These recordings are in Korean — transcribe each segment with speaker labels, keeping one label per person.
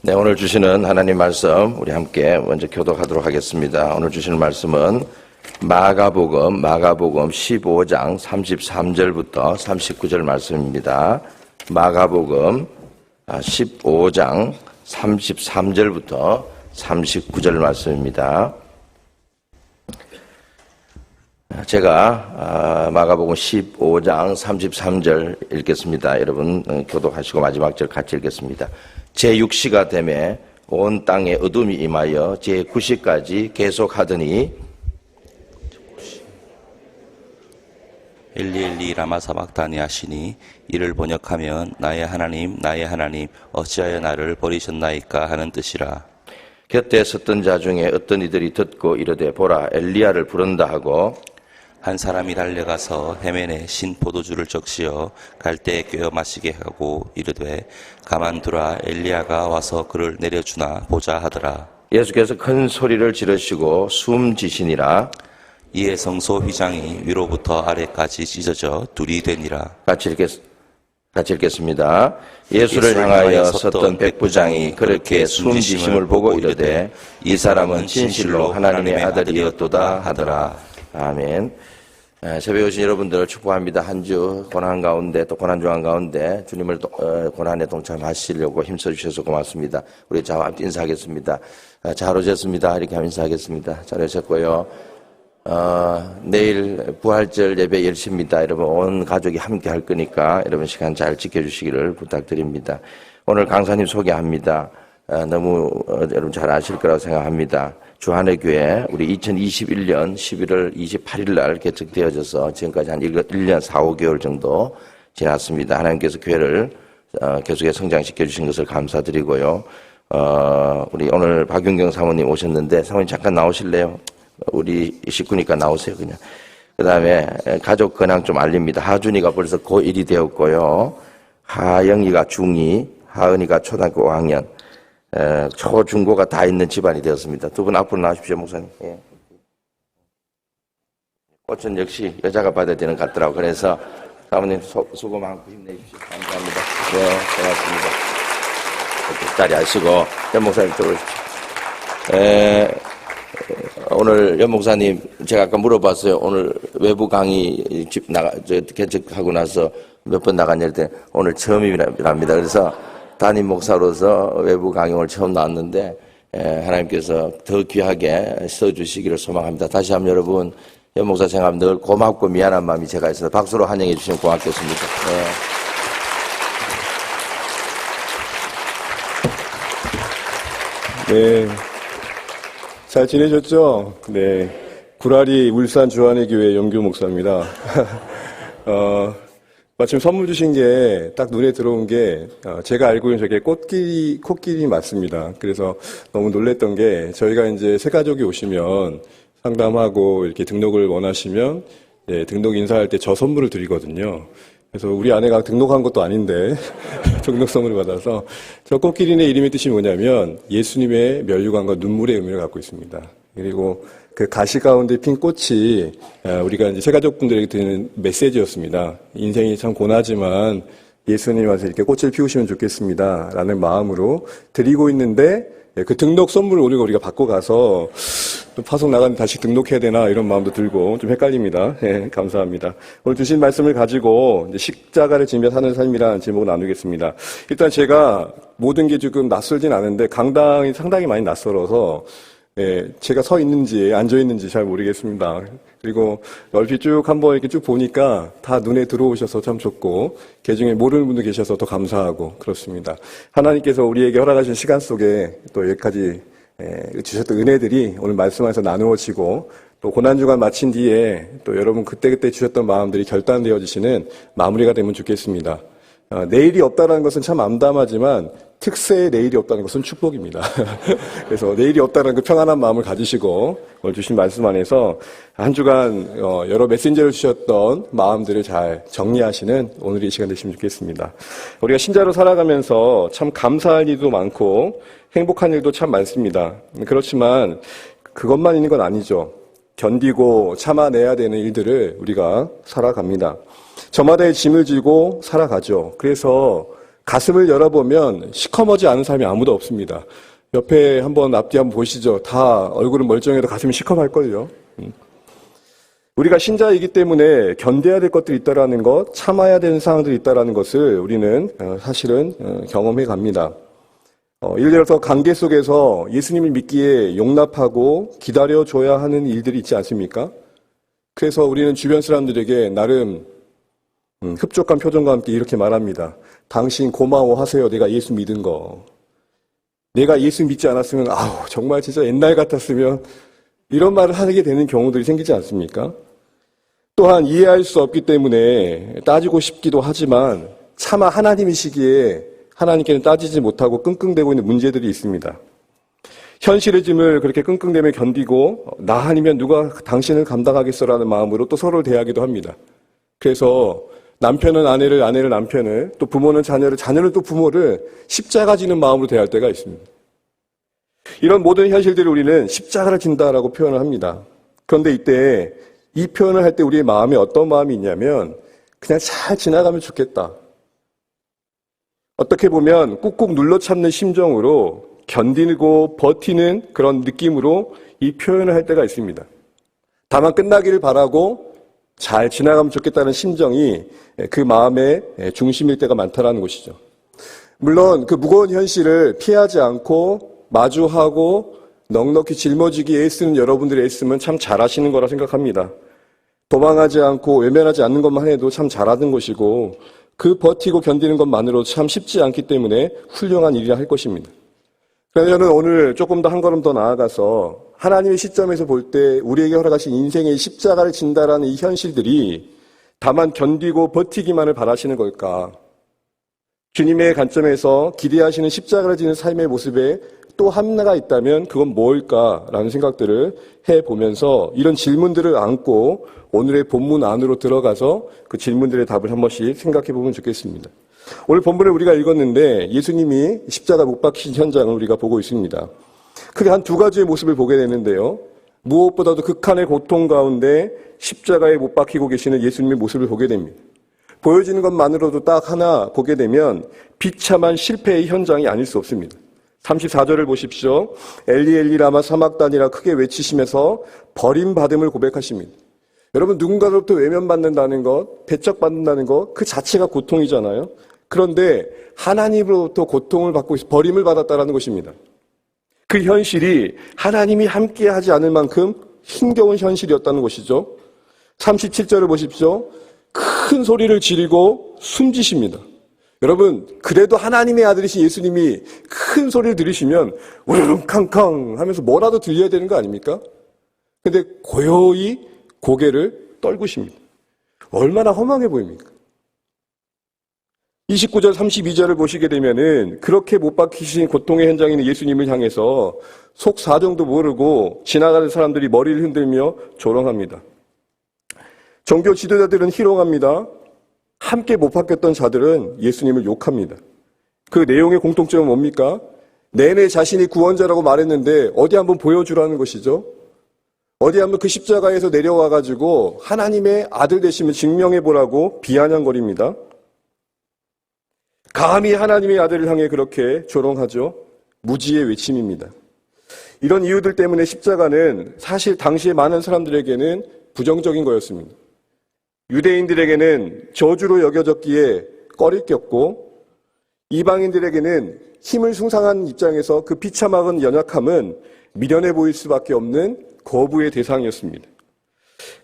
Speaker 1: 네, 오늘 주시는 하나님 말씀 우리 함께 먼저 교독하도록 하겠습니다. 오늘 주시는 말씀은 마가복음 15장 33절부터 39절 말씀입니다. 마가복음 15장 33절부터 39절 말씀입니다. 제가 마가복음 15장 33절 읽겠습니다. 여러분 교독하시고 마지막 절 같이 읽겠습니다. 제6시가 되매 온 땅에 어둠이 임하여 제9시까지 계속하더니
Speaker 2: 엘리 엘리 라마 사박다니 하시니 이를 번역하면 나의 하나님 어찌하여 나를 버리셨나이까 하는 뜻이라.
Speaker 1: 곁에 섰던 자 중에 어떤 이들이 듣고 이르되 보라 엘리야를 부른다 하고
Speaker 2: 한 사람이 달려가서 헤맨에 신 포도주를 적시어 갈대에 꿰어 마시게 하고 이르되 가만두라 엘리야가 와서 그를 내려주나 보자 하더라.
Speaker 1: 예수께서 큰 소리를 지르시고 숨지시니라.
Speaker 2: 이에 성소 휘장이 위로부터 아래까지 찢어져 둘이 되니라.
Speaker 1: 같이 읽겠습니다. 예수를 향하여 섰던 백부장이 그렇게 숨지심을 보고 이르되 이 사람은 진실로 하나님의 아들이었도다 하더라. 아멘. 새벽에 오신 여러분들 축복합니다. 한 주 고난 가운데 또 고난 중한 가운데 주님을 고난에 동참하시려고 힘써주셔서 고맙습니다. 우리 저와 함께 인사하겠습니다. 잘 오셨습니다. 이렇게 하면 인사하겠습니다. 잘 오셨고요. 내일 부활절 예배 10시입니다. 여러분 온 가족이 함께 할 거니까 여러분 시간 잘 지켜주시기를 부탁드립니다. 오늘 강사님 소개합니다. 너무 여러분 잘 아실 거라고 생각합니다. 주한회교회 우리 2021년 11월 28일 날 개척되어져서 지금까지 한 1년 4, 5개월 정도 지났습니다. 하나님께서 교회를 계속해서 성장시켜 주신 것을 감사드리고요. 우리 오늘 박윤경 사모님 오셨는데 사모님 잠깐 나오실래요? 우리 식구니까 나오세요 그냥. 그 다음에 가족 근황 좀 알립니다. 하준이가 벌써 고1이 되었고요. 하영이가 중2, 하은이가 초등학교 5학년. 초, 중고가 다 있는 집안이 되었습니다. 두 분 앞으로 나오십시오, 목사님. 예. 꽃은 역시 여자가 받아야 되는 것 같더라고요. 그래서 사모님 수고 많고 힘내십시오. 감사합니다. 네, 고맙습니다. 이렇게 자리 하시고, 연 목사님 들어오십시오. 오늘 연 목사님, 제가 아까 물어봤어요. 오늘 외부 강의 개척하고 나서 몇 번 나갔냐 했더니 오늘 처음이랍니다. 그래서 담임 목사로서 외부 강의를 처음 나왔는데 하나님께서 더 귀하게 써주시기를 소망합니다. 다시 한번 여러분 연 목사 생각하면 늘 고맙고 미안한 마음이 제가 있어서 박수로 환영해 주시면 고맙겠습니다.
Speaker 3: 네. 잘 지내셨죠? 네. 구라리 울산 주한회교회 영규 목사입니다. 마침 선물 주신 게 딱 눈에 들어온 게 제가 알고 있는 저게 코끼리 맞습니다. 그래서 너무 놀랬던 게 저희가 이제 새 가족이 오시면 상담하고 이렇게 등록을 원하시면 등록 인사할 때 저 선물을 드리거든요. 그래서 우리 아내가 등록한 것도 아닌데 등록 선물을 받아서 저 코끼리의 이름의 뜻이 뭐냐면 예수님의 면류관과 눈물의 의미를 갖고 있습니다. 그리고 그 가시 가운데 핀 꽃이 우리가 이제 새가족분들에게 드리는 메시지였습니다. 인생이 참 고나지만 예수님 와서 이렇게 꽃을 피우시면 좋겠습니다. 라는 마음으로 드리고 있는데 그 등록 선물을 우리가 받고 가서 또 파송 나가는데 다시 등록해야 되나 이런 마음도 들고 좀 헷갈립니다. 네, 감사합니다. 오늘 주신 말씀을 가지고 이제 십자가를 지며 사는 삶이라는 제목을 나누겠습니다. 일단 제가 모든 게 지금 낯설진 않은데 강당이 상당히 많이 낯설어서 제가 서 있는지 앉아 있는지 잘 모르겠습니다. 그리고 넓이 쭉 한번 이렇게 쭉 보니까 다 눈에 들어오셔서 참 좋고 개중에 모르는 분도 계셔서 더 감사하고 그렇습니다. 하나님께서 우리에게 허락하신 시간 속에 또 여기까지 주셨던 은혜들이 오늘 말씀 안에서 나누어지고 또 고난주간 마친 뒤에 또 여러분 그때그때 주셨던 마음들이 결단되어지시는 마무리가 되면 좋겠습니다. 내일이 없다는 것은 참 암담하지만 특세의 내일이 없다는 것은 축복입니다. 그래서 내일이 없다는 그 평안한 마음을 가지시고 오늘 주신 말씀 안에서 한 주간 여러 메신저를 주셨던 마음들을 잘 정리하시는 오늘의 시간 되시면 좋겠습니다. 우리가 신자로 살아가면서 참 감사할 일도 많고 행복한 일도 참 많습니다. 그렇지만 그것만 있는 건 아니죠. 견디고 참아내야 되는 일들을 우리가 살아갑니다. 저마다의 짐을 지고 살아가죠. 그래서 가슴을 열어보면 시커머지 않은 사람이 아무도 없습니다. 옆에 한번 앞뒤 한번 보시죠. 다 얼굴은 멀쩡해도 가슴이 시커멀걸요. 우리가 신자이기 때문에 견뎌야 될 것들이 있다라는 것, 참아야 되는 상황들이 있다라는 것을 우리는 사실은 경험해 갑니다. 예를 들어서 관계 속에서 예수님을 믿기에 용납하고 기다려줘야 하는 일들이 있지 않습니까? 그래서 우리는 주변 사람들에게 나름 흡족한 표정과 함께 이렇게 말합니다. 당신 고마워하세요. 내가 예수 믿은 거. 내가 예수 믿지 않았으면 정말 진짜 옛날 같았으면 이런 말을 하게 되는 경우들이 생기지 않습니까? 또한 이해할 수 없기 때문에 따지고 싶기도 하지만 차마 하나님이시기에 하나님께는 따지지 못하고 끙끙대고 있는 문제들이 있습니다. 현실의 짐을 그렇게 끙끙대며 견디고 나 아니면 누가 당신을 감당하겠어라는 마음으로 또 서로를 대하기도 합니다. 그래서 남편은 아내를, 아내를 남편을, 또 부모는 자녀를, 자녀는 또 부모를 십자가 지는 마음으로 대할 때가 있습니다. 이런 모든 현실들을 우리는 십자가를 진다라고 표현을 합니다. 그런데 이때 이 표현을 할 때 우리의 마음에 어떤 마음이 있냐면 그냥 잘 지나가면 좋겠다. 어떻게 보면 꾹꾹 눌러 참는 심정으로 견디고 버티는 그런 느낌으로 이 표현을 할 때가 있습니다. 다만 끝나기를 바라고 잘 지나가면 좋겠다는 심정이 그 마음의 중심일 때가 많다라는 것이죠. 물론 그 무거운 현실을 피하지 않고 마주하고 넉넉히 짊어지기 애쓰는 여러분들의 애씀은 참 잘하시는 거라 생각합니다. 도망하지 않고 외면하지 않는 것만 해도 참 잘하는 것이고 그 버티고 견디는 것만으로도 참 쉽지 않기 때문에 훌륭한 일이라 할 것입니다. 그래서 저는 오늘 조금 더 한 걸음 더 나아가서 하나님의 시점에서 볼 때 우리에게 허락하신 인생의 십자가를 진다라는 이 현실들이 다만 견디고 버티기만을 바라시는 걸까? 주님의 관점에서 기대하시는 십자가를 지는 삶의 모습에 또 하나가 있다면 그건 뭘까라는 생각들을 해보면서 이런 질문들을 안고 오늘의 본문 안으로 들어가서 그 질문들의 답을 한 번씩 생각해 보면 좋겠습니다. 오늘 본문을 우리가 읽었는데 예수님이 십자가 못 박힌 현장을 우리가 보고 있습니다. 크게 한 두 가지의 모습을 보게 되는데요. 무엇보다도 극한의 고통 가운데 십자가에 못 박히고 계시는 예수님의 모습을 보게 됩니다. 보여지는 것만으로도 딱 하나 보게 되면 비참한 실패의 현장이 아닐 수 없습니다. 34절을 보십시오. 엘리 엘리 라마 사막단이라 크게 외치시면서 버림받음을 고백하십니다. 여러분 누군가로부터 외면받는다는 것, 배척받는다는 것 그 자체가 고통이잖아요. 그런데 하나님으로부터 고통을 받고 버림을 받았다는 것입니다. 그 현실이 하나님이 함께하지 않을 만큼 힘겨운 현실이었다는 것이죠. 37절을 보십시오. 큰 소리를 지르고 숨지십니다. 여러분 그래도 하나님의 아들이신 예수님이 큰 소리를 들으시면 우르릉캉캉 하면서 뭐라도 들려야 되는 거 아닙니까? 근데 고요히 고개를 떨구십니다. 얼마나 허망해 보입니까? 29절 32절을 보시게 되면은 그렇게 못 박히신 고통의 현장에 있는 예수님을 향해서 속 사정도 모르고 지나가는 사람들이 머리를 흔들며 조롱합니다. 종교 지도자들은 희롱합니다. 함께 못 박혔던 자들은 예수님을 욕합니다. 그 내용의 공통점은 뭡니까? 내내 자신이 구원자라고 말했는데 어디 한번 보여주라는 것이죠. 어디 한번 그 십자가에서 내려와가지고 하나님의 아들 되심을 증명해보라고 비아냥거립니다. 감히 하나님의 아들을 향해 그렇게 조롱하죠. 무지의 외침입니다. 이런 이유들 때문에 십자가는 사실 당시에 많은 사람들에게는 부정적인 거였습니다. 유대인들에게는 저주로 여겨졌기에 꺼릴 게 없고 이방인들에게는 힘을 숭상한 입장에서 그 비참한 연약함은 미련해 보일 수밖에 없는 거부의 대상이었습니다.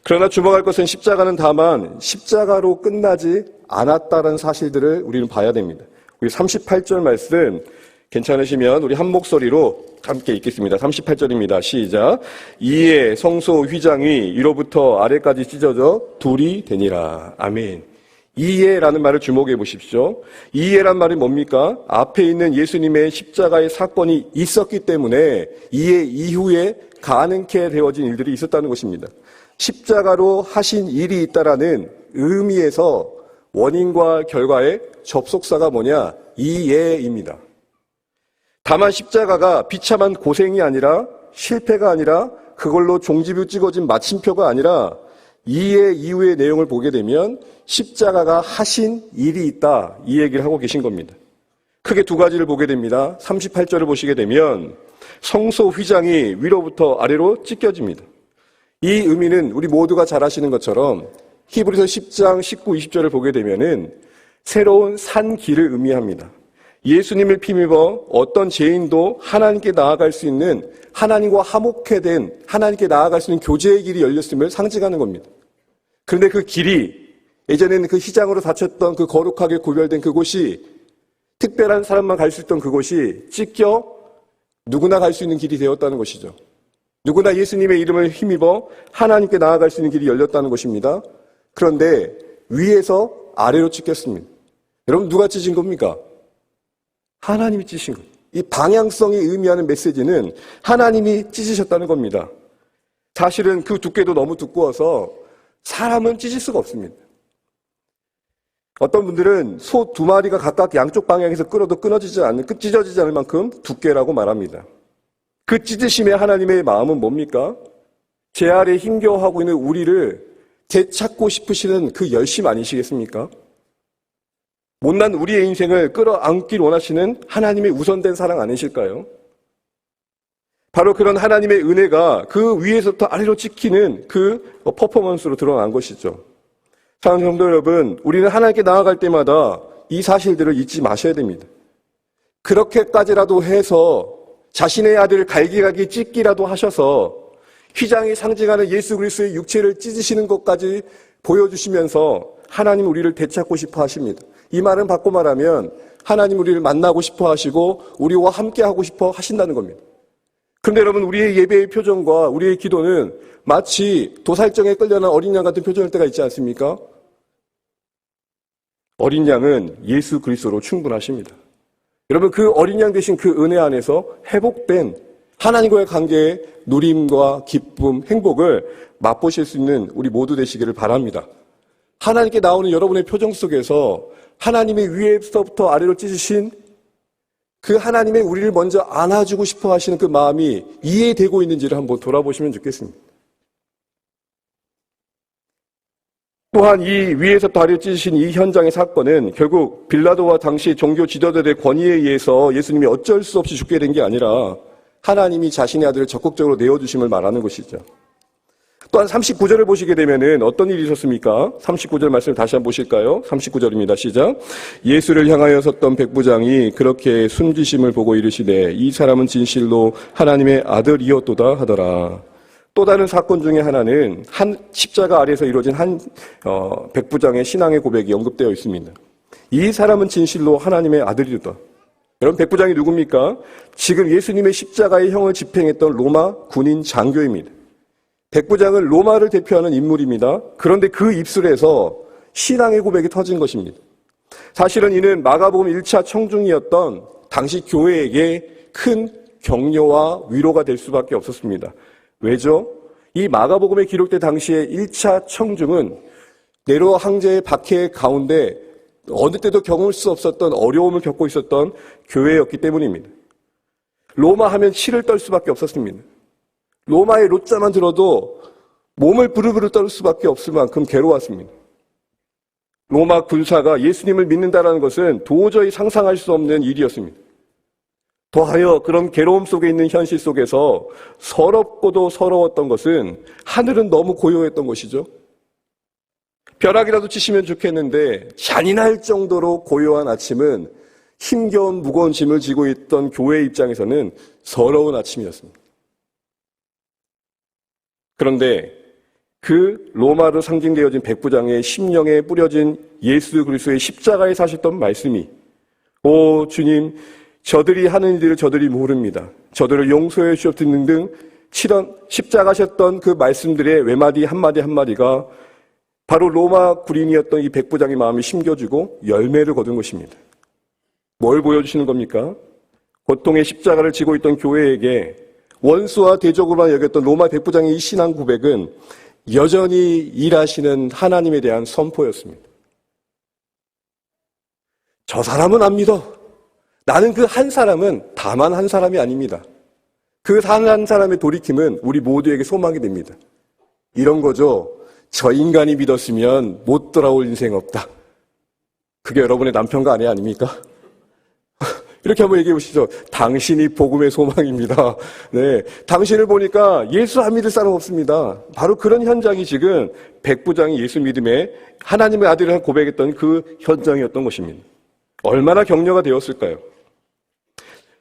Speaker 3: 그러나 주목할 것은 십자가는 다만 십자가로 끝나지 않았다는 사실들을 우리는 봐야 됩니다. 우리 38절 말씀 괜찮으시면 우리 한 목소리로 함께 읽겠습니다. 38절입니다. 시작. 이에 성소 휘장이 위로부터 아래까지 찢어져 둘이 되니라. 아멘. 이에라는 말을 주목해 보십시오. 이에란 말이 뭡니까? 앞에 있는 예수님의 십자가의 사건이 있었기 때문에 이에 이후에 가능케 되어진 일들이 있었다는 것입니다. 십자가로 하신 일이 있다라는 의미에서 원인과 결과의 접속사가 뭐냐? 이에입니다. 다만 십자가가 비참한 고생이 아니라 실패가 아니라 그걸로 종지부 찍어진 마침표가 아니라 이에 이후의 내용을 보게 되면 십자가가 하신 일이 있다 이 얘기를 하고 계신 겁니다. 크게 두 가지를 보게 됩니다. 38절을 보시게 되면 성소 휘장이 위로부터 아래로 찢겨집니다. 이 의미는 우리 모두가 잘 아시는 것처럼 히브리서 10장 19, 20절을 보게 되면은 새로운 산 길을 의미합니다. 예수님을 힘입어 어떤 죄인도 하나님께 나아갈 수 있는, 하나님과 화목해 된, 하나님께 나아갈 수 있는 교제의 길이 열렸음을 상징하는 겁니다. 그런데 그 길이, 예전에는 그 휘장으로 닫혔던 그 거룩하게 구별된 그곳이, 특별한 사람만 갈 수 있던 그곳이 찢겨 누구나 갈 수 있는 길이 되었다는 것이죠. 누구나 예수님의 이름을 힘입어 하나님께 나아갈 수 있는 길이 열렸다는 것입니다. 그런데 위에서 아래로 찢겼습니다. 여러분, 누가 찢은 겁니까? 하나님이 찢으신 거예요. 이 방향성이 의미하는 메시지는 하나님이 찢으셨다는 겁니다. 사실은 그 두께도 너무 두꺼워서 사람은 찢을 수가 없습니다. 어떤 분들은 소 두 마리가 각각 양쪽 방향에서 끌어도 찢어지지 않을 만큼 두께라고 말합니다. 그 찢으심의 하나님의 마음은 뭡니까? 제 아래 힘겨워하고 있는 우리를 되찾고 싶으시는 그 열심 아니시겠습니까? 못난 우리의 인생을 끌어안길 원하시는 하나님의 우선된 사랑 아니실까요? 바로 그런 하나님의 은혜가 그 위에서부터 아래로 찍히는 그 퍼포먼스로 드러난 것이죠. 사랑하는 성도 여러분, 우리는 하나님께 나아갈 때마다 이 사실들을 잊지 마셔야 됩니다. 그렇게까지라도 해서 자신의 아들을 갈기갈기 찢기라도 하셔서 휘장이 상징하는 예수 그리스도의 육체를 찢으시는 것까지 보여주시면서 하나님 우리를 되찾고 싶어 하십니다. 이 말은 바꿔 말하면 하나님 우리를 만나고 싶어 하시고 우리와 함께 하고 싶어 하신다는 겁니다. 그런데 여러분, 우리의 예배의 표정과 우리의 기도는 마치 도살장에 끌려난 어린 양 같은 표정일 때가 있지 않습니까? 어린 양은 예수 그리스도로 충분하십니다. 여러분, 그 어린 양 되신 그 은혜 안에서 회복된 하나님과의 관계의 누림과 기쁨, 행복을 맛보실 수 있는 우리 모두 되시기를 바랍니다. 하나님께 나오는 여러분의 표정 속에서 하나님의 위에서부터 아래로 찢으신 그 하나님의 우리를 먼저 안아주고 싶어 하시는 그 마음이 이해되고 있는지를 한번 돌아보시면 좋겠습니다. 또한 이 위에서부터 아래로 찢으신 이 현장의 사건은 결국 빌라도와 당시 종교 지도자들의 권위에 의해서 예수님이 어쩔 수 없이 죽게 된 게 아니라 하나님이 자신의 아들을 적극적으로 내어주심을 말하는 것이죠. 또한 39절을 보시게 되면은 어떤 일이 있었습니까? 39절 말씀을 다시 한번 보실까요? 39절입니다. 시작. 예수를 향하여 섰던 백부장이 그렇게 숨지심을 보고 이르시되 이 사람은 진실로 하나님의 아들이었도다 하더라. 또 다른 사건 중에 하나는 한 십자가 아래에서 이루어진 한 백부장의 신앙의 고백이 언급되어 있습니다. 이 사람은 진실로 하나님의 아들이었다. 여러분, 백부장이 누굽니까? 지금 예수님의 십자가의 형을 집행했던 로마 군인 장교입니다. 백부장은 로마를 대표하는 인물입니다. 그런데 그 입술에서 신앙의 고백이 터진 것입니다. 사실은 이는 마가복음 1차 청중이었던 당시 교회에게 큰 격려와 위로가 될 수밖에 없었습니다. 왜죠? 이 마가복음에 기록된 당시의 1차 청중은 네로 황제의 박해 가운데 어느 때도 겪을 수 없었던 어려움을 겪고 있었던 교회였기 때문입니다. 로마 하면 치를 떨 수밖에 없었습니다. 로마의 로자만 들어도 몸을 부르부르 떨 수밖에 없을 만큼 괴로웠습니다. 로마 군사가 예수님을 믿는다는 것은 도저히 상상할 수 없는 일이었습니다. 더하여 그런 괴로움 속에 있는 현실 속에서 서럽고도 서러웠던 것은 하늘은 너무 고요했던 것이죠. 벼락이라도 치시면 좋겠는데 잔인할 정도로 고요한 아침은 힘겨운 무거운 짐을 지고 있던 교회 입장에서는 서러운 아침이었습니다. 그런데 그 로마로 상징되어진 백부장의 심령에 뿌려진 예수 그리스도의 십자가에 사셨던 말씀이 오 주님, 저들이 하는 일들을 저들이 모릅니다. 저들을 용서해 주옵소서 등등 십자가셨던 그 말씀들의 외마디 한마디 한마디가 바로 로마 군인이었던 이 백부장의 마음을 심겨주고 열매를 거둔 것입니다. 뭘 보여주시는 겁니까? 고통의 십자가를 지고 있던 교회에게 원수와 대적으로만 여겼던 로마 백부장의 이 신앙 고백은 여전히 일하시는 하나님에 대한 선포였습니다. 저 사람은 안 믿어. 나는 그 한 사람은 다만 한 사람이 아닙니다. 그 한 사람의 돌이킴은 우리 모두에게 소망이 됩니다. 이런 거죠. 저 인간이 믿었으면 못 돌아올 인생 없다. 그게 여러분의 남편과 아내 아닙니까? 이렇게 한번 얘기해 보시죠. 당신이 복음의 소망입니다. 네. 당신을 보니까 예수 안 믿을 사람 없습니다. 바로 그런 현장이 지금 백부장이 예수 믿음에 하나님의 아들을 고백했던 그 현장이었던 것입니다. 얼마나 격려가 되었을까요?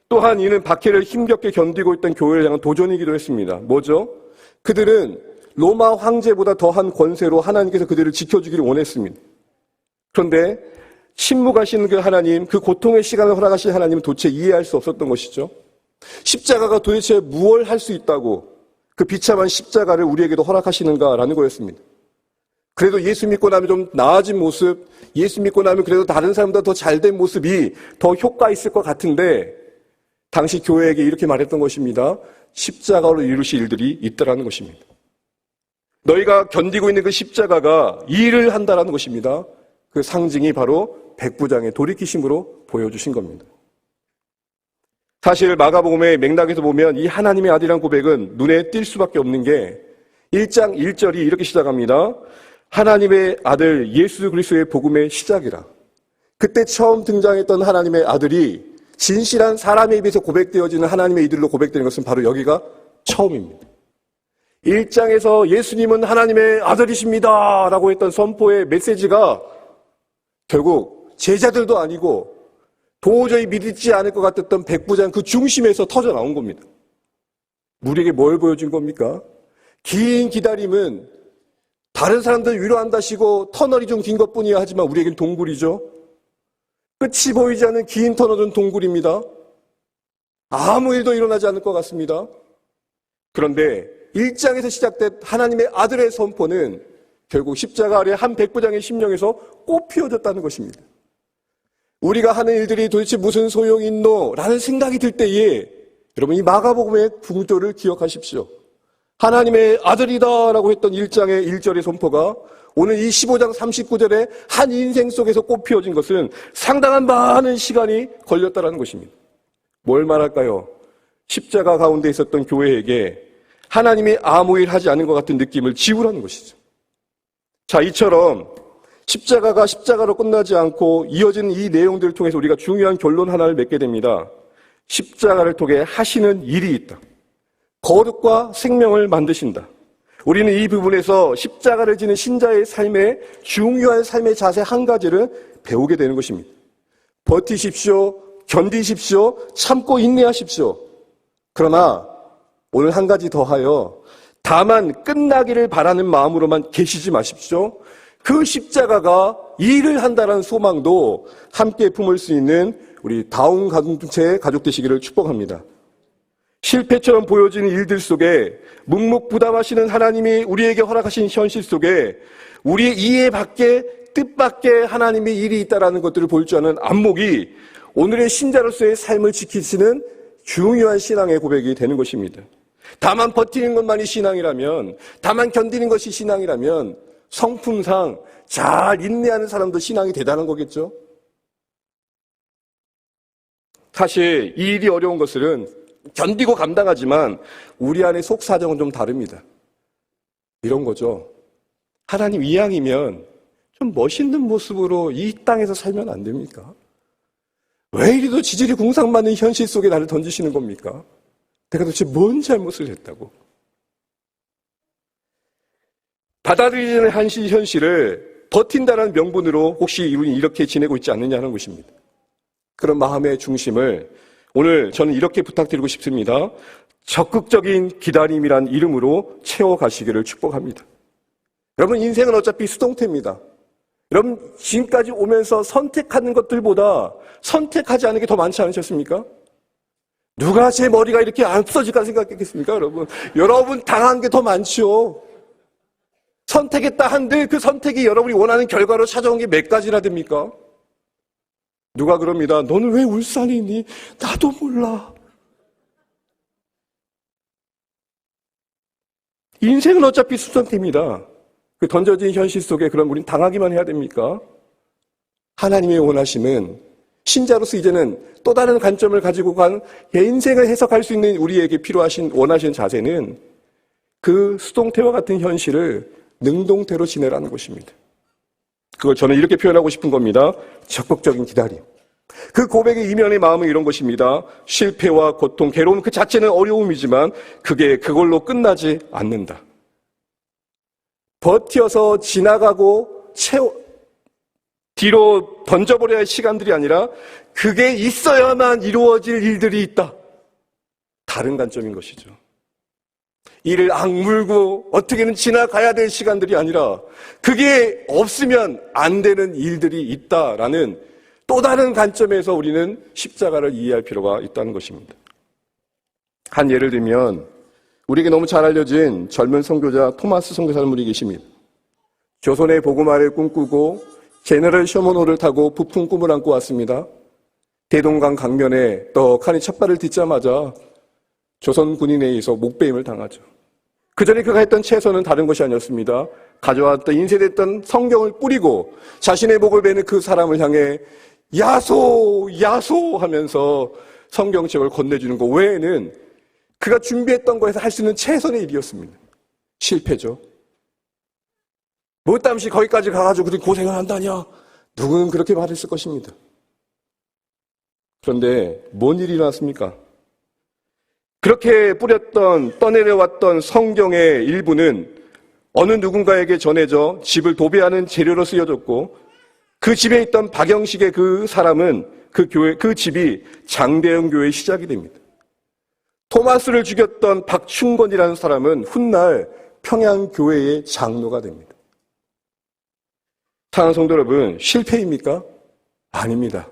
Speaker 3: 또한 이는 박해를 힘겹게 견디고 있던 교회를 향한 도전이기도 했습니다. 뭐죠? 그들은 로마 황제보다 더한 권세로 하나님께서 그들을 지켜주기를 원했습니다. 그런데 침묵하신 그 하나님, 그 고통의 시간을 허락하신 하나님은 도대체 이해할 수 없었던 것이죠. 십자가가 도대체 무엇을 할 수 있다고 그 비참한 십자가를 우리에게도 허락하시는가라는 거였습니다. 그래도 예수 믿고 나면 좀 나아진 모습, 예수 믿고 나면 그래도 다른 사람보다 더 잘된 모습이 더 효과 있을 것 같은데 당시 교회에게 이렇게 말했던 것입니다. 십자가로 이루실 일들이 있다라는 것입니다. 너희가 견디고 있는 그 십자가가 일을 한다라는 것입니다. 그 상징이 바로 백부장의 돌이키심으로 보여주신 겁니다. 사실 마가복음의 맥락에서 보면 이 하나님의 아들이라는 고백은 눈에 띌 수밖에 없는 게 1장 1절이 이렇게 시작합니다. 하나님의 아들 예수 그리스도의 복음의 시작이라. 그때 처음 등장했던 하나님의 아들이 진실한 사람에 비해서 고백되어지는 하나님의 이들로 고백되는 것은 바로 여기가 처음입니다. 1장에서 예수님은 하나님의 아들이십니다 라고 했던 선포의 메시지가 결국 제자들도 아니고 도저히 믿지 않을 것 같았던 백부장 그 중심에서 터져 나온 겁니다. 우리에게 뭘 보여준 겁니까? 긴 기다림은 다른 사람들 위로한다시고 터널이 좀 긴 것뿐이야 하지만 우리에겐 동굴이죠. 끝이 보이지 않는 긴 터널은 동굴입니다. 아무 일도 일어나지 않을 것 같습니다. 그런데 1장에서 시작된 하나님의 아들의 선포는 결국 십자가 아래 한 백부장의 심령에서 꽃 피워졌다는 것입니다. 우리가 하는 일들이 도대체 무슨 소용이 있노? 라는 생각이 들 때에 여러분 이 마가복음의 구조를 기억하십시오. 하나님의 아들이다 라고 했던 1장의 1절의 선포가 오늘 이 15장 39절에 한 인생 속에서 꽃 피워진 것은 상당한 많은 시간이 걸렸다는 것입니다. 뭘 말할까요? 십자가 가운데 있었던 교회에게 하나님이 아무 일 하지 않은 것 같은 느낌을 지우라는 것이죠. 자, 이처럼 십자가가 십자가로 끝나지 않고 이어진 이 내용들을 통해서 우리가 중요한 결론 하나를 맺게 됩니다. 십자가를 통해 하시는 일이 있다. 거룩과 생명을 만드신다. 우리는 이 부분에서 십자가를 지는 신자의 삶의 중요한 삶의 자세 한 가지를 배우게 되는 것입니다. 버티십시오. 견디십시오. 참고 인내하십시오. 그러나 오늘 한 가지 더하여 다만 끝나기를 바라는 마음으로만 계시지 마십시오. 그 십자가가 일을 한다는 소망도 함께 품을 수 있는 우리 다운 공동체의 가족 되시기를 축복합니다. 실패처럼 보여지는 일들 속에 묵묵부담하시는 하나님이 우리에게 허락하신 현실 속에 우리의 이해 밖에 뜻 밖에 하나님의 일이 있다는 것들을 볼 줄 아는 안목이 오늘의 신자로서의 삶을 지키시는 중요한 신앙의 고백이 되는 것입니다. 다만 버티는 것만이 신앙이라면, 다만 견디는 것이 신앙이라면 성품상 잘 인내하는 사람도 신앙이 대단한 거겠죠? 사실 이 일이 어려운 것은 견디고 감당하지만 우리 안의 속사정은 좀 다릅니다. 이런 거죠. 하나님 이왕이면 좀 멋있는 모습으로 이 땅에서 살면 안 됩니까? 왜 이리도 지질이 궁상맞는 현실 속에 나를 던지시는 겁니까? 내가 도대체 뭔 잘못을 했다고? 받아들이는 현실을 버틴다는 명분으로 혹시 우리 이렇게 지내고 있지 않느냐 하는 것입니다. 그런 마음의 중심을 오늘 저는 이렇게 부탁드리고 싶습니다. 적극적인 기다림이란 이름으로 채워가시기를 축복합니다. 여러분 인생은 어차피 수동태입니다. 여러분 지금까지 오면서 선택하는 것들보다 선택하지 않은 게 더 많지 않으셨습니까? 누가 제 머리가 이렇게 안 써질까 생각했겠습니까? 여러분 당한 게 더 많죠. 선택했다 한들 그 선택이 여러분이 원하는 결과로 찾아온 게 몇 가지나 됩니까? 누가 그럽니다. 너는 왜 울산에 있니? 나도 몰라. 인생은 어차피 수선태입니다. 그 던져진 현실 속에 그럼 우린 당하기만 해야 됩니까? 하나님의 원하심은 신자로서 이제는 또 다른 관점을 가지고 간 인생을 해석할 수 있는 우리에게 필요하신 원하시는 자세는 그 수동태와 같은 현실을 능동태로 지내라는 것입니다. 그걸 저는 이렇게 표현하고 싶은 겁니다. 적극적인 기다림. 그 고백의 이면의 마음은 이런 것입니다. 실패와 고통, 괴로움 그 자체는 어려움이지만 그게 그걸로 끝나지 않는다. 버텨서 지나가고 뒤로 던져버려야 할 시간들이 아니라 그게 있어야만 이루어질 일들이 있다. 다른 관점인 것이죠. 이를 악물고 어떻게든 지나가야 될 시간들이 아니라 그게 없으면 안 되는 일들이 있다라는 또 다른 관점에서 우리는 십자가를 이해할 필요가 있다는 것입니다. 한 예를 들면 우리에게 너무 잘 알려진 젊은 선교자 토마스 선교사라는 분이 계십니다. 조선의 복음화를 꿈꾸고 제너럴 셔먼호를 타고 부푼 꿈을 안고 왔습니다. 대동강 강변에 떡하니 첫발을 딛자마자 조선 군인에 의해서 목베임을 당하죠. 그 전에 그가 했던 최선은 다른 것이 아니었습니다. 가져왔던 인쇄됐던 성경을 뿌리고 자신의 목을 베는 그 사람을 향해 야소 야소 하면서 성경책을 건네주는 것 외에는 그가 준비했던 거에서 할 수 있는 최선의 일이었습니다. 실패죠. 못담시 거기까지 가가지고 그렇게 고생을 한다냐? 누구는 그렇게 말했을 것입니다. 그런데 뭔 일이 일어났습니까? 그렇게 뿌렸던 떠내려왔던 성경의 일부는 어느 누군가에게 전해져 집을 도배하는 재료로 쓰여졌고 그 집에 있던 박영식의 그 사람은 그 집이 장대영 교회의 시작이 됩니다. 토마스를 죽였던 박충건이라는 사람은 훗날 평양교회의 장로가 됩니다. 사랑하는 성도 여러분, 실패입니까? 아닙니다.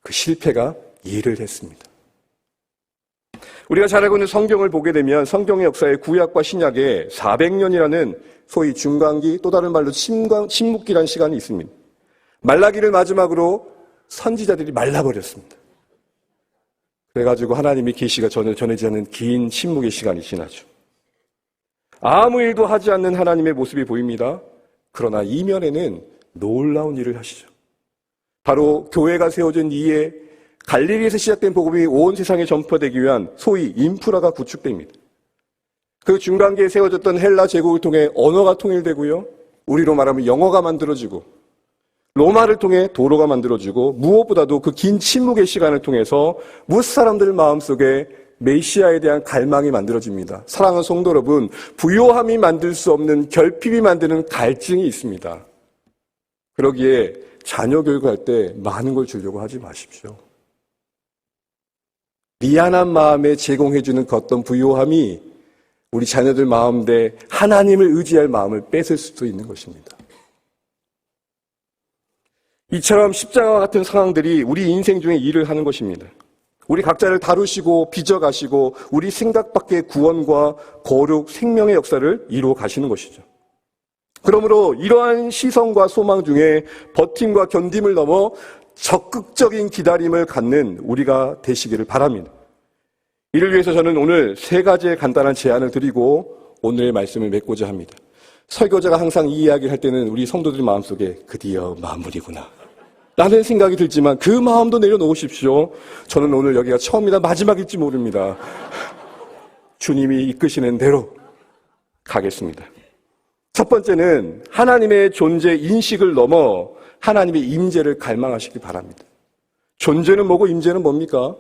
Speaker 3: 그 실패가 일을 했습니다. 우리가 잘 알고 있는 성경을 보게 되면 성경의 역사에 구약과 신약에 400년이라는 소위 중간기, 또 다른 말로 침묵기라는 시간이 있습니다. 말라기를 마지막으로 선지자들이 말라버렸습니다. 그래가지고 하나님의 계시가 전해지지 않는 긴 침묵의 시간이 지나죠. 아무 일도 하지 않는 하나님의 모습이 보입니다. 그러나 이면에는 놀라운 일을 하시죠. 바로 교회가 세워진 이에 갈릴리에서 시작된 복음이 온 세상에 전파되기 위한 소위 인프라가 구축됩니다. 그 중간기에 세워졌던 헬라 제국을 통해 언어가 통일되고요. 우리로 말하면 영어가 만들어지고 로마를 통해 도로가 만들어지고 무엇보다도 그 긴 침묵의 시간을 통해서 무엇 사람들 마음속에 메시아에 대한 갈망이 만들어집니다. 사랑하는 성도 여러분, 부요함이 만들 수 없는 결핍이 만드는 갈증이 있습니다. 그러기에 자녀 교육할 때 많은 걸 주려고 하지 마십시오. 미안한 마음에 제공해주는 그 어떤 부요함이 우리 자녀들 마음대 하나님을 의지할 마음을 뺏을 수도 있는 것입니다. 이처럼 십자가와 같은 상황들이 우리 인생 중에 일을 하는 것입니다. 우리 각자를 다루시고 빚어가시고 우리 생각 밖의 구원과 거룩, 생명의 역사를 이루어 가시는 것이죠. 그러므로 이러한 시선과 소망 중에 버팀과 견딤을 넘어 적극적인 기다림을 갖는 우리가 되시기를 바랍니다. 이를 위해서 저는 오늘 3가지의 간단한 제안을 드리고 오늘의 말씀을 맺고자 합니다. 설교자가 항상 이 이야기를 할 때는 우리 성도들 마음속에 드디어 마무리구나 라는 생각이 들지만 그 마음도 내려놓으십시오. 저는 오늘 여기가 처음이다 마지막일지 모릅니다. 주님이 이끄시는 대로 가겠습니다. 첫 번째는 하나님의 존재 인식을 넘어 하나님의 임재를 갈망하시기 바랍니다. 존재는 뭐고 임재는 뭡니까?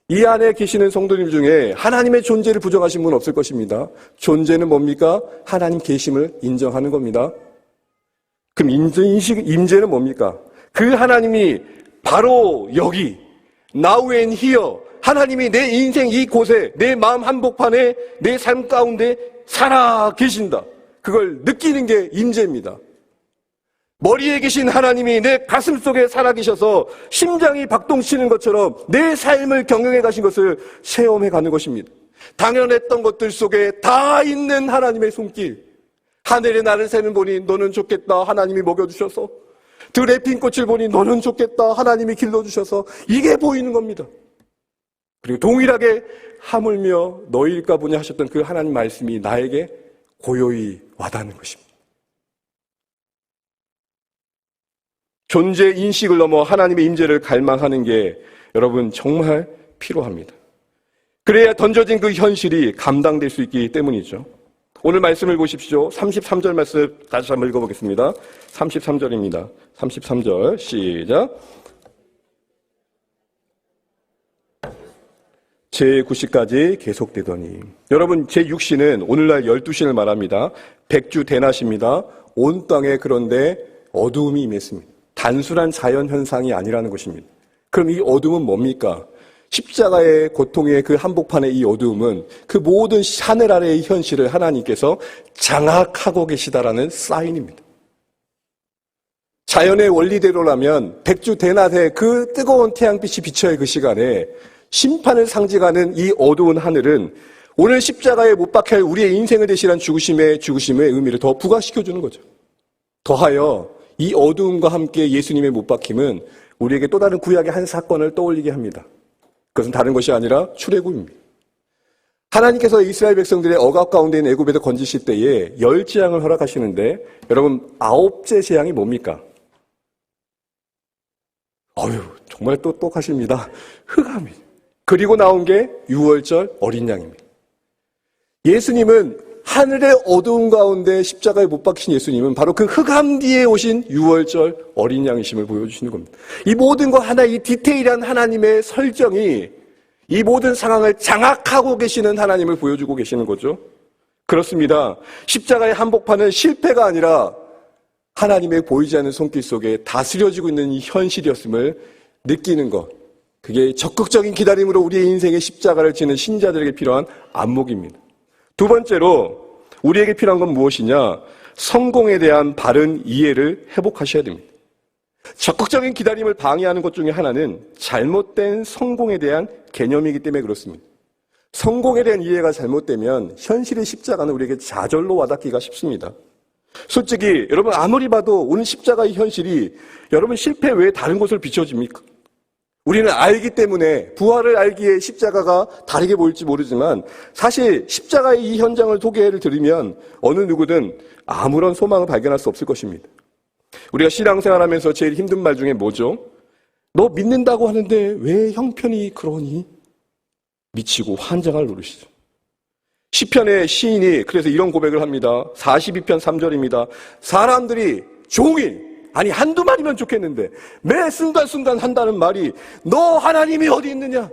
Speaker 3: 이 안에 계시는 성도님 중에 하나님의 존재를 부정하신 분은 없을 것입니다. 존재는 뭡니까? 하나님 계심을 인정하는 겁니다. 그럼 임재는 뭡니까? 그 하나님이 바로 여기 now and here 하나님이 내 인생 이곳에 내 마음 한복판에 내 삶 가운데 살아 계신다. 그걸 느끼는 게 임재입니다. 머리에 계신 하나님이 내 가슴 속에 살아계셔서 심장이 박동치는 것처럼 내 삶을 경영해 가신 것을 체험해 가는 것입니다. 당연했던 것들 속에 다 있는 하나님의 손길. 하늘에 나를 새는 보니 너는 좋겠다. 하나님이 먹여주셔서. 들에 핀 꽃을 보니 너는 좋겠다. 하나님이 길러주셔서. 이게 보이는 겁니다. 그리고 동일하게 하물며 너희일까 보냐 하셨던 그 하나님 말씀이 나에게 고요히 와닿는 것입니다. 존재 인식을 넘어 하나님의 임재를 갈망하는 게 여러분 정말 필요합니다. 그래야 던져진 그 현실이 감당될 수 있기 때문이죠. 오늘 말씀을 보십시오. 33절 말씀 다시 한번 읽어보겠습니다. 33절입니다. 33절 시작. 제9시까지 계속되더니. 여러분, 제6시는 오늘날 12신을 말합니다. 백주 대낮입니다. 온 땅에 그런데 어두움이 임했습니다. 단순한 자연현상이 아니라는 것입니다. 그럼 이 어두움은 뭡니까? 십자가의 고통의 그 한복판의 이 어두움은 그 모든 하늘 아래의 현실을 하나님께서 장악하고 계시다라는 사인입니다. 자연의 원리대로라면 백주 대낮에 그 뜨거운 태양빛이 비쳐야 그 시간에 심판을 상징하는 이 어두운 하늘은 오늘 십자가에 못 박혀 우리의 인생을 대신한 죽으심의 의미를 더 부각시켜주는 거죠. 더하여 이 어두움과 함께 예수님의 못 박힘은 우리에게 또 다른 구약의 한 사건을 떠올리게 합니다. 그것은 다른 것이 아니라 출애굽입니다. 하나님께서 이스라엘 백성들의 억압 가운데 있는 애굽에서 건지실 때에 10재앙을 허락하시는데 여러분 9째 재앙이 뭡니까? 정말 똑똑하십니다. 흑암입니다. 그리고 나온 게 6월절 어린 양입니다. 예수님은 하늘의 어두운 가운데 십자가에 못 박히신 예수님은 바로 그 흑암 뒤에 오신 6월절 어린 양이심을 보여주시는 겁니다. 이 모든 것 하나, 이 디테일한 하나님의 설정이 이 모든 상황을 장악하고 계시는 하나님을 보여주고 계시는 거죠. 그렇습니다. 십자가의 한복판은 실패가 아니라 하나님의 보이지 않는 손길 속에 다스려지고 있는 이 현실이었음을 느끼는 것. 그게 적극적인 기다림으로 우리의 인생의 십자가를 지는 신자들에게 필요한 안목입니다. 두 번째로 우리에게 필요한 건 무엇이냐? 성공에 대한 바른 이해를 회복하셔야 됩니다. 적극적인 기다림을 방해하는 것 중에 하나는 잘못된 성공에 대한 개념이기 때문에 그렇습니다. 성공에 대한 이해가 잘못되면 현실의 십자가는 우리에게 좌절로 와닿기가 쉽습니다. 솔직히 여러분 아무리 봐도 오늘 십자가의 현실이 여러분 실패 외에 다른 곳을 비춰집니까? 우리는 알기 때문에 부활을 알기에 십자가가 다르게 보일지 모르지만 사실 십자가의 이 현장을 소개를 들으면 어느 누구든 아무런 소망을 발견할 수 없을 것입니다. 우리가 신앙생활하면서 제일 힘든 말 중에 뭐죠? 너 믿는다고 하는데 왜 형편이 그러니? 미치고 환장을 누르시죠. 시편의 시인이 그래서 이런 고백을 합니다. 42편 3절입니다. 사람들이 종일 한두 마리면 좋겠는데 매 순간순간 한다는 말이 너 하나님이 어디 있느냐?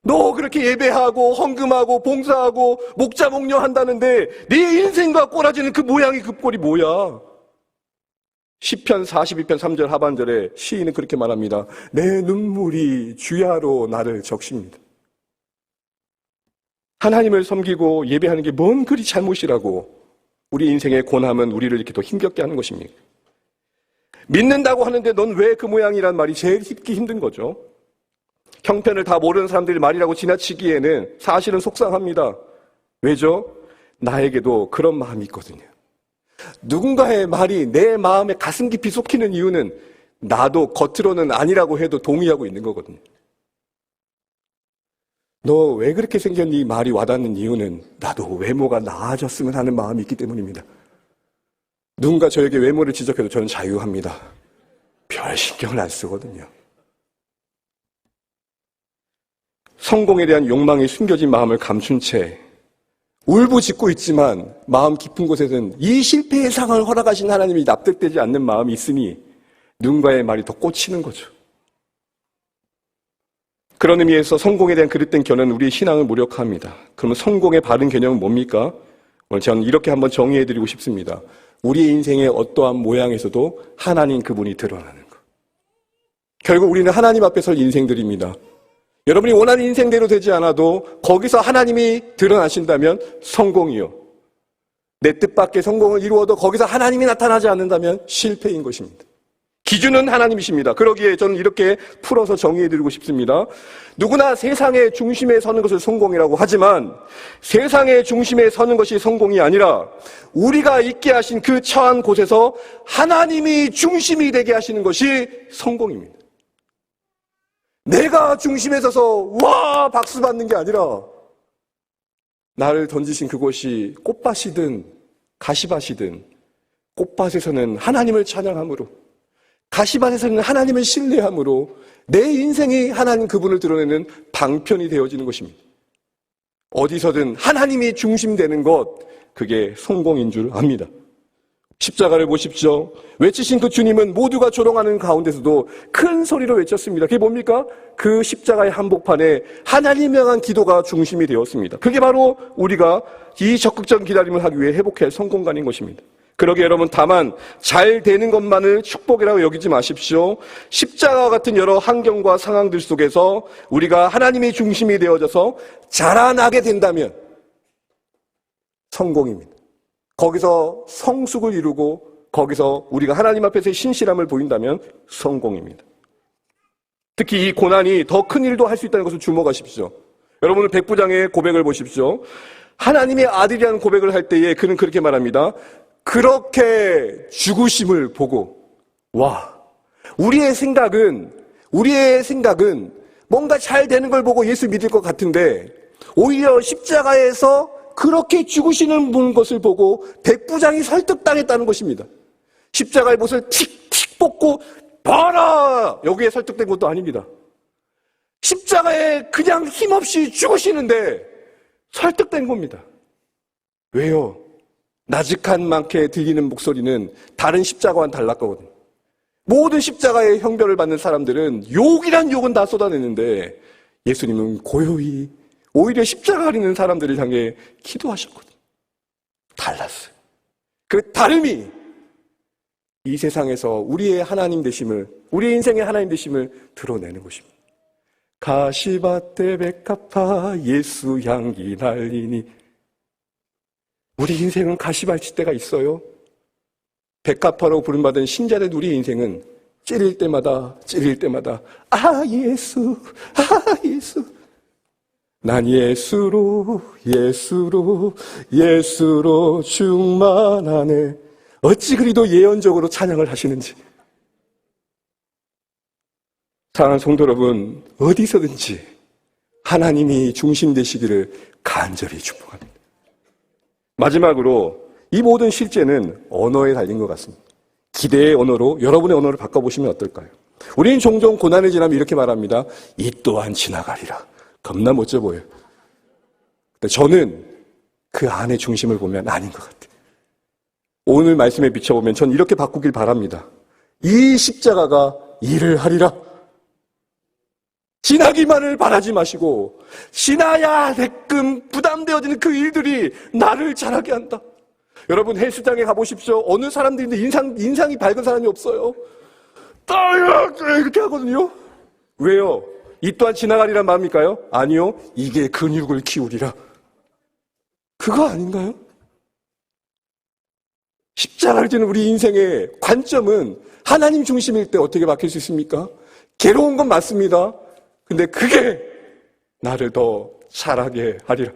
Speaker 3: 너 그렇게 예배하고 헌금하고 봉사하고 목자 목녀 한다는데 네 인생과 꼬라지는 그 모양이 그 꼴이 뭐야? 시편 42편 3절 하반절에 시인은 그렇게 말합니다. 내 눈물이 주야로 나를 적십니다. 하나님을 섬기고 예배하는 게 뭔 그리 잘못이라고 우리 인생의 고난은 우리를 이렇게 더 힘겹게 하는 것입니까? 믿는다고 하는데 넌 왜 그 모양이란 말이 제일 듣기 힘든 거죠. 형편을 다 모르는 사람들이 말이라고 지나치기에는 사실은 속상합니다. 왜죠? 나에게도 그런 마음이 있거든요. 누군가의 말이 내 마음에 가슴 깊이 쏙히는 이유는 나도 겉으로는 아니라고 해도 동의하고 있는 거거든요. 너 왜 그렇게 생겼니? 말이 와닿는 이유는 나도 외모가 나아졌으면 하는 마음이 있기 때문입니다. 누군가 저에게 외모를 지적해도 저는 자유합니다. 별 신경을 안 쓰거든요. 성공에 대한 욕망이 숨겨진 마음을 감춘 채 울부짖고 있지만 마음 깊은 곳에서는 이 실패의 상을 허락하신 하나님이 납득되지 않는 마음이 있으니 누군가의 말이 더 꽂히는 거죠. 그런 의미에서 성공에 대한 그릇된 견해는 우리의 신앙을 무력화합니다. 그러면 성공의 바른 개념은 뭡니까? 오늘 저는 이렇게 한번 정의해드리고 싶습니다. 우리의 인생의 어떠한 모양에서도 하나님 그분이 드러나는 것. 결국 우리는 하나님 앞에 설 인생들입니다. 여러분이 원하는 인생대로 되지 않아도 거기서 하나님이 드러나신다면 성공이요. 내 뜻밖의 성공을 이루어도 거기서 하나님이 나타나지 않는다면 실패인 것입니다. 기준은 하나님이십니다. 그러기에 저는 이렇게 풀어서 정의해드리고 싶습니다. 누구나 세상의 중심에 서는 것을 성공이라고 하지만 세상의 중심에 서는 것이 성공이 아니라 우리가 있게 하신 그 처한 곳에서 하나님이 중심이 되게 하시는 것이 성공입니다. 내가 중심에 서서 와 박수 받는 게 아니라 나를 던지신 그곳이 꽃밭이든 가시밭이든 꽃밭에서는 하나님을 찬양함으로 가시밭에서는 하나님을 신뢰함으로 내 인생이 하나님 그분을 드러내는 방편이 되어지는 것입니다. 어디서든 하나님이 중심되는 것, 그게 성공인 줄 압니다. 십자가를 보십시오. 외치신 그 주님은 모두가 조롱하는 가운데서도 큰 소리로 외쳤습니다. 그게 뭡니까? 그 십자가의 한복판에 하나님을 향한 기도가 중심이 되었습니다. 그게 바로 우리가 이 적극적인 기다림을 하기 위해 회복해야 할 성공간인 것입니다. 그러게 여러분, 다만 잘 되는 것만을 축복이라고 여기지 마십시오. 십자가와 같은 여러 환경과 상황들 속에서 우리가 하나님의 중심이 되어져서 자라나게 된다면 성공입니다. 거기서 성숙을 이루고 거기서 우리가 하나님 앞에서의 신실함을 보인다면 성공입니다. 특히 이 고난이 더 큰 일도 할 수 있다는 것을 주목하십시오. 여러분은 백부장의 고백을 보십시오. 하나님의 아들이라는 고백을 할 때에 그는 그렇게 말합니다. 그렇게 죽으심을 보고, 와, 우리의 생각은 뭔가 잘 되는 걸 보고 예수 믿을 것 같은데 오히려 십자가에서 그렇게 죽으시는 분 것을 보고 백부장이 설득당했다는 것입니다. 십자가의 못을 틱틱 뽑고 봐라! 여기에 설득된 것도 아닙니다. 십자가에 그냥 힘없이 죽으시는데 설득된 겁니다. 왜요? 나직한 많게 들리는 목소리는 다른 십자가와는 달랐거든요. 모든 십자가의 형벌을 받는 사람들은 욕이란 욕은 다 쏟아내는데 예수님은 고요히 오히려 십자가를 있는 사람들을 향해 기도하셨거든요. 달랐어요. 그 다름이 이 세상에서 우리의 하나님 되심을, 우리의 인생의 하나님 되심을 드러내는 것입니다. 가시밭에 백합화 예수 향기 날리니. 우리 인생은 가시밭일 때가 있어요. 백합화로 부름받은 신자된 우리의 인생은 찌릴 때마다 아 예수, 아 예수. 난 예수로 충만하네. 어찌 그리도 예언적으로 찬양을 하시는지. 사랑하는 성도 여러분, 어디서든지 하나님이 중심 되시기를 간절히 축복합니다. 마지막으로 이 모든 실제는 언어에 달린 것 같습니다. 기대의 언어로 여러분의 언어를 바꿔보시면 어떨까요? 우리는 종종 고난을 지나면 이렇게 말합니다. 이 또한 지나가리라. 겁나 멋져 보여요. 근데 저는 그 안의 중심을 보면 아닌 것 같아요. 오늘 말씀에 비춰보면 전 이렇게 바꾸길 바랍니다. 이 십자가가 일을 하리라. 지나기만을 바라지 마시고 지나야 되끔 부담되어지는 그 일들이 나를 자라게 한다. 여러분 헬스장에 가보십시오. 어느 사람들인데 인상이 밝은 사람이 없어요. 이렇게 하거든요. 왜요? 이 또한 지나가리란 마음일까요? 아니요. 이게 근육을 키우리라. 그거 아닌가요? 십자가를 지는 우리 인생의 관점은 하나님 중심일 때 어떻게 바뀔 수 있습니까? 괴로운 건 맞습니다. 근데 그게 나를 더 자라게 하리라.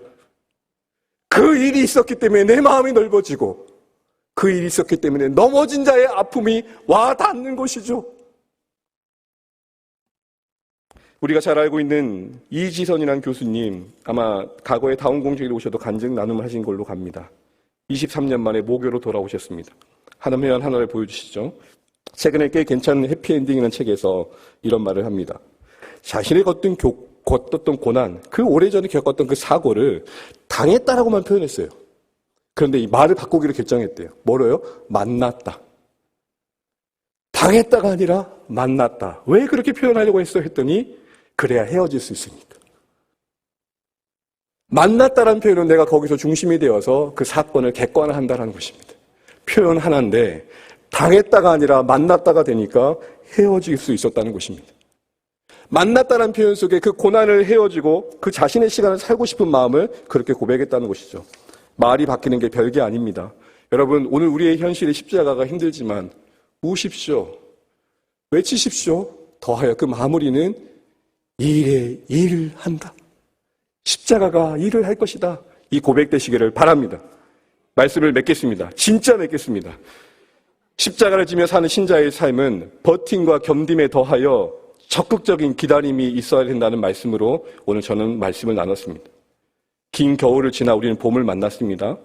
Speaker 3: 그 일이 있었기 때문에 내 마음이 넓어지고 그 일이 있었기 때문에 넘어진 자의 아픔이 와 닿는 것이죠. 우리가 잘 알고 있는 이지선이라는 교수님, 아마 과거에 다운공주에 오셔도 간증 나눔을 하신 걸로 갑니다. 23년 만에 모교로 돌아오셨습니다. 하나면 하나를 보여주시죠. 최근에 꽤 괜찮은 해피엔딩이라는 책에서 이런 말을 합니다. 자신이 겪었던 고난, 그 오래전에 겪었던 그 사고를 당했다라고만 표현했어요. 그런데 이 말을 바꾸기로 결정했대요. 뭐로요? 만났다. 당했다가 아니라 만났다. 왜 그렇게 표현하려고 했어? 했더니 그래야 헤어질 수 있으니까. 만났다라는 표현은 내가 거기서 중심이 되어서 그 사건을 객관화한다는 것입니다. 표현 하나인데 당했다가 아니라 만났다가 되니까 헤어질 수 있었다는 것입니다. 만났다는 표현 속에 그 고난을 헤어지고 그 자신의 시간을 살고 싶은 마음을 그렇게 고백했다는 것이죠. 말이 바뀌는 게 별게 아닙니다. 여러분, 오늘 우리의 현실의 십자가가 힘들지만 우십시오. 외치십시오. 더하여 그 마무리는 일에 일을 한다. 십자가가 일을 할 것이다. 이 고백되시기를 바랍니다. 말씀을 맺겠습니다. 진짜 맺겠습니다. 십자가를 지며 사는 신자의 삶은 버팀과 견딤에 더하여 적극적인 기다림이 있어야 된다는 말씀으로 오늘 저는 말씀을 나눴습니다. 긴 겨울을 지나 우리는 봄을 만났습니다.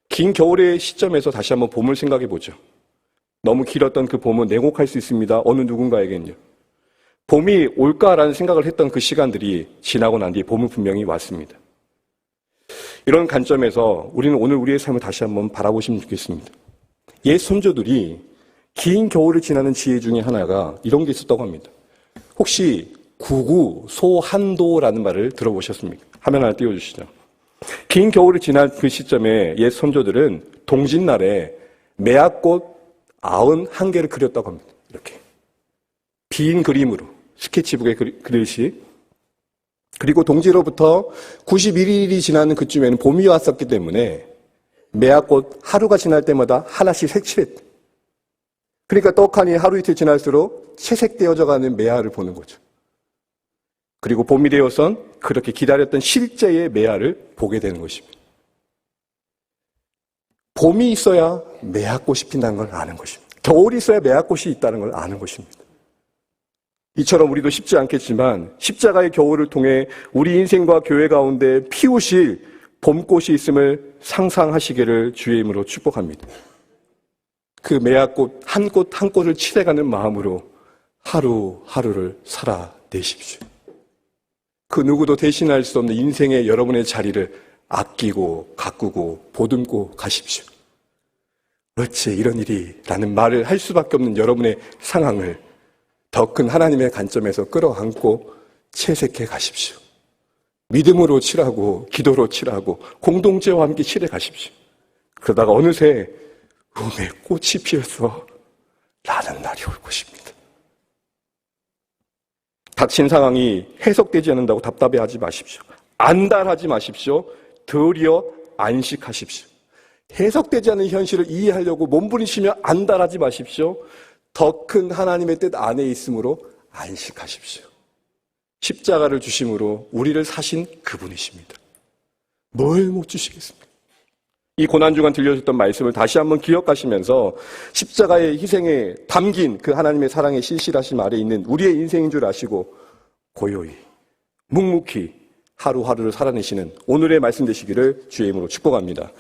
Speaker 3: 긴 겨울의 시점에서 다시 한번 봄을 생각해 보죠. 너무 길었던 그 봄은 냉혹할 수 있습니다. 어느 누군가에겐요. 봄이 올까라는 생각을 했던 그 시간들이 지나고 난 뒤에 봄은 분명히 왔습니다. 이런 관점에서 우리는 오늘 우리의 삶을 다시 한번 바라보시면 좋겠습니다. 옛 선조들이 긴 겨울을 지나는 지혜 중에 하나가 이런 게 있었다고 합니다. 혹시 구구소한도라는 말을 들어보셨습니까? 화면 하나 띄워주시죠. 긴 겨울을 지난 그 시점에 옛 선조들은 동짓날에 매화꽃 91개를 그렸다고 합니다. 이렇게. 빈 그림으로, 스케치북에 그리듯이. 그리고 동지로부터 91일이 지나는 그쯤에는 봄이 왔었기 때문에 매화꽃 하루가 지날 때마다 하나씩 색칠했다. 그러니까 떡하니 하루 이틀 지날수록 채색되어져 가는 매화를 보는 거죠. 그리고 봄이 되어선 그렇게 기다렸던 실제의 매화를 보게 되는 것입니다. 봄이 있어야 매화꽃이 핀다는 걸 아는 것입니다. 겨울이 있어야 매화꽃이 있다는 걸 아는 것입니다. 이처럼 우리도 쉽지 않겠지만 십자가의 겨울을 통해 우리 인생과 교회 가운데 피우실 봄꽃이 있음을 상상하시기를 주의 이름으로 축복합니다. 그 매화꽃 한 꽃 한 꽃을 칠해가는 마음으로 하루하루를 살아내십시오. 그 누구도 대신할 수 없는 인생의 여러분의 자리를 아끼고 가꾸고 보듬고 가십시오. 어째 이런 일이? 라는 말을 할 수밖에 없는 여러분의 상황을 더 큰 하나님의 관점에서 끌어안고 채색해 가십시오. 믿음으로 칠하고 기도로 칠하고 공동체와 함께 칠해 가십시오. 그러다가 어느새 음의 꽃이 피어서 나는 날이 올 것입니다. 닥친 상황이 해석되지 않는다고 답답해하지 마십시오. 안달하지 마십시오. 도리어 안식하십시오. 해석되지 않는 현실을 이해하려고 몸부림치며 안달하지 마십시오. 더 큰 하나님의 뜻 안에 있으므로 안식하십시오. 십자가를 주심으로 우리를 사신 그분이십니다. 뭘 못 주시겠습니까? 이 고난주간 들려줬던 말씀을 다시 한번 기억하시면서 십자가의 희생에 담긴 그 하나님의 사랑의 실실하심 아래 있는 우리의 인생인 줄 아시고 고요히 묵묵히 하루하루를 살아내시는 오늘의 말씀 되시기를 주의 이름으로 축복합니다.